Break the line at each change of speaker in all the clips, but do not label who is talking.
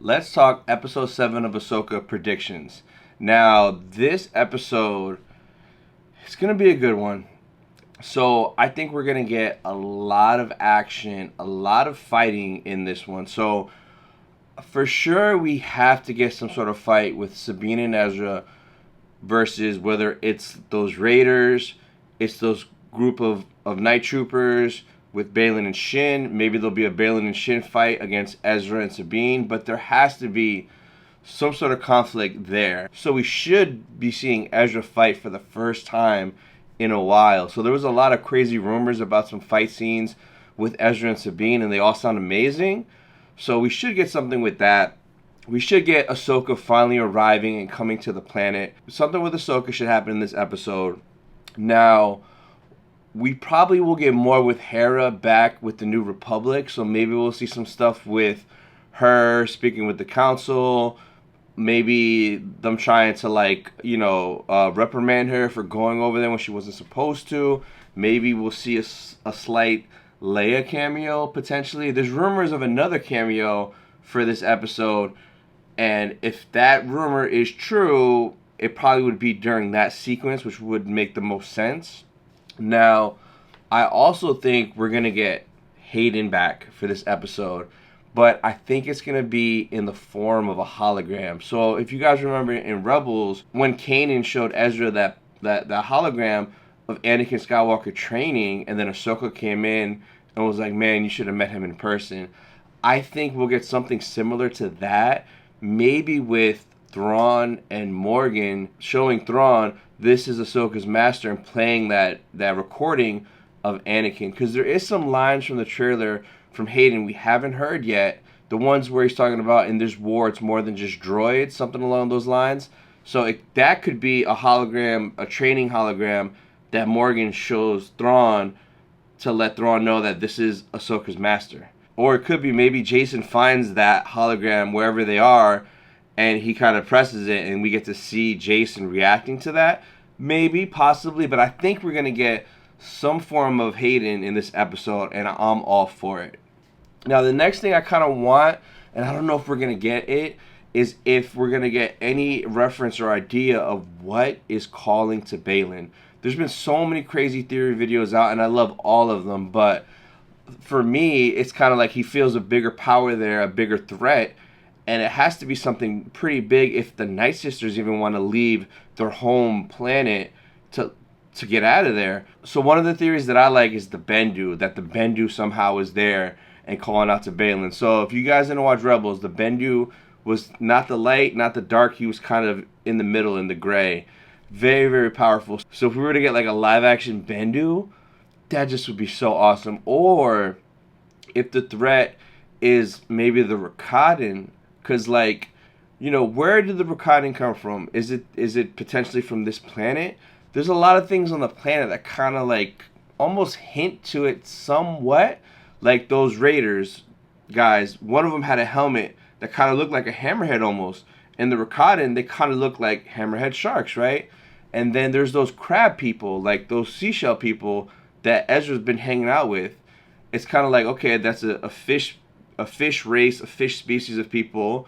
let's talk episode 7 of Ahsoka predictions. Now, this episode, it's going to be a good one. So, I think we're going to get a lot of action, a lot of fighting in this one. So, for sure, we have to get some sort of fight with Sabine and Ezra versus whether it's those Raiders, it's those group of night troopers with Baylan and Shin. Maybe there'll be a Baylan and Shin fight against Ezra and Sabine, but there has to be some sort of conflict there. So we should be seeing Ezra fight for the first time in a while. So there was a lot of crazy rumors about some fight scenes with Ezra and Sabine, and they all sound amazing. So we should get something with that. We should get Ahsoka finally arriving and coming to the planet. Something with Ahsoka should happen in this episode. Now, we probably will get more with Hera back with the New Republic. So maybe we'll see some stuff with her speaking with the council. Maybe them trying to, reprimand her for going over there when she wasn't supposed to. Maybe we'll see a slight Leia cameo, potentially. There's rumors of another cameo for this episode. And if that rumor is true, it probably would be during that sequence, which would make the most sense. Now, I also think we're going to get Hayden back for this episode, but I think it's going to be in the form of a hologram. So if you guys remember in Rebels, when Kanan showed Ezra that hologram of Anakin Skywalker training, and then Ahsoka came in and was like, man, you should have met him in person. I think we'll get something similar to that, maybe with Thrawn and Morgan showing Thrawn this is Ahsoka's master and playing that recording of Anakin. Because there is some lines from the trailer from Hayden we haven't heard yet. The ones where he's talking about in this war it's more than just droids, something along those lines. So that could be a hologram, a training hologram that Morgan shows Thrawn to let Thrawn know that this is Ahsoka's master. Or it could be maybe Jason finds that hologram wherever they are and he kind of presses it and we get to see Jason reacting to that. Maybe, possibly, but I think we're going to get some form of Hayden in this episode, and I'm all for it. Now, the next thing I kind of want, and I don't know if we're going to get it, is if we're going to get any reference or idea of what is calling to Baylan. There's been so many crazy theory videos out, and I love all of them, but for me, it's kind of like he feels a bigger power there, a bigger threat, and it has to be something pretty big if the Night Sisters even want to leave their home planet to get out of there. So one of the theories that I like is the Bendu, that the Bendu somehow is there and calling out to Baylan. So if you guys didn't watch Rebels, the Bendu was not the light, not the dark. He was kind of in the middle, in the gray. Very, very powerful. So if we were to get like a live-action Bendu, that just would be so awesome. Or if the threat is maybe the Rakatan, because where did the Rakatan come from? Is it potentially from this planet? There's a lot of things on the planet that kind of almost hint to it somewhat. Like those Raiders guys, one of them had a helmet that kind of looked like a hammerhead almost. And the Rakatan, they kind of look like hammerhead sharks, right? And then there's those crab people, like those seashell people that Ezra's been hanging out with. It's kind of like, okay, that's a fish race, a fish species of people.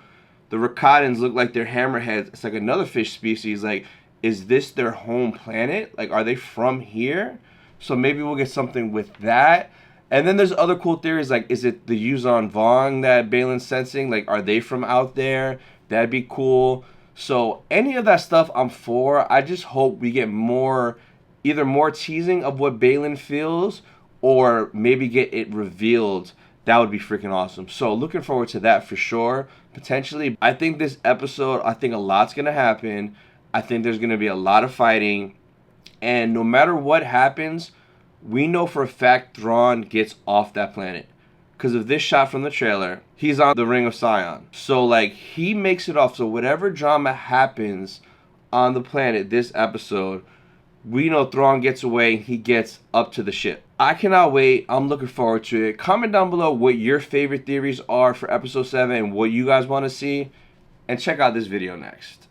The Rakatans look like they're hammerheads. It's like another fish species. Like, is this their home planet? Like, are they from here? So maybe we'll get something with that. And then there's other cool theories, like, is it the Yuzon Vong that Baylan's sensing? Like, are they from out there? That'd be cool. So any of that stuff I'm for. I just hope we get either more teasing of what Baylan feels, or maybe get it revealed. That would be freaking awesome. So looking forward to that for sure. Potentially, I think this episode, a lot's going to happen. I think there's going to be a lot of fighting. And no matter what happens, we know for a fact Thrawn gets off that planet. Because of this shot from the trailer, he's on the Ring of Sion. So, he makes it off. So whatever drama happens on the planet this episode, we know Thrawn gets away and he gets up to the ship. I cannot wait. I'm looking forward to it. Comment down below what your favorite theories are for episode 7 and what you guys want to see. And check out this video next.